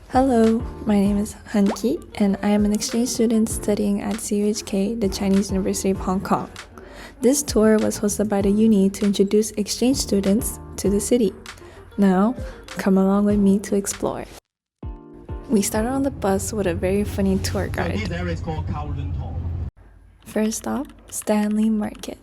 Hello, my name is Han-Ki, and I am an exchange student studying at CUHK, the Chinese University of Hong Kong. This tour was hosted by the uni to introduce exchange students to the city. Now, come along with me to explore. We started on the bus with a very funny tour guide. So this area is called Kowloon Tong. First stop, Stanley Market.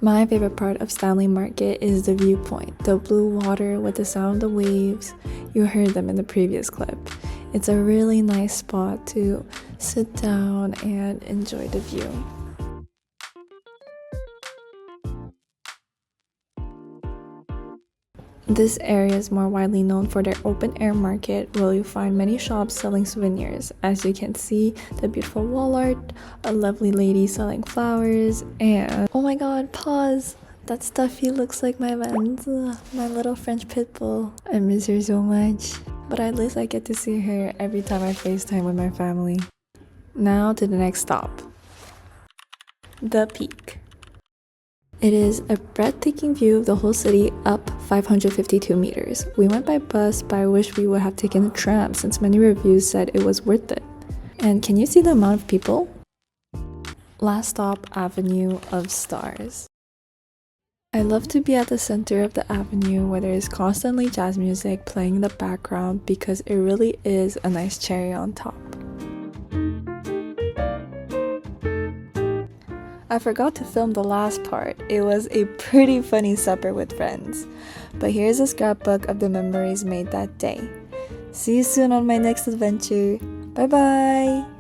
My favorite part of Stanley Market is the viewpoint, the blue water with the sound of the waves. You heard them in the previous clip. It's a really nice spot to sit down and enjoy the view. This area is more widely known for their open-air market, where you find many shops selling souvenirs. As you can see, the beautiful wall art, a lovely lady selling flowers, and oh my god, pause! That stuffy looks like my man's, my little French pit bull. I miss her so much, but at least I get to see her every time I FaceTime with my family. Now to the next stop, the Peak. It is a breathtaking view of the whole city up 552 meters. We went by bus, but I wish we would have taken a tram since many reviews said it was worth it. And can you see the amount of people? Last stop, Avenue of Stars. I love to be at the center of the avenue where there is constantly jazz music playing in the background because it really is a nice cherry on top. I forgot to film the last part. It was a pretty funny supper with friends. But here's a scrapbook of the memories made that day. See you soon on my next adventure. Bye bye!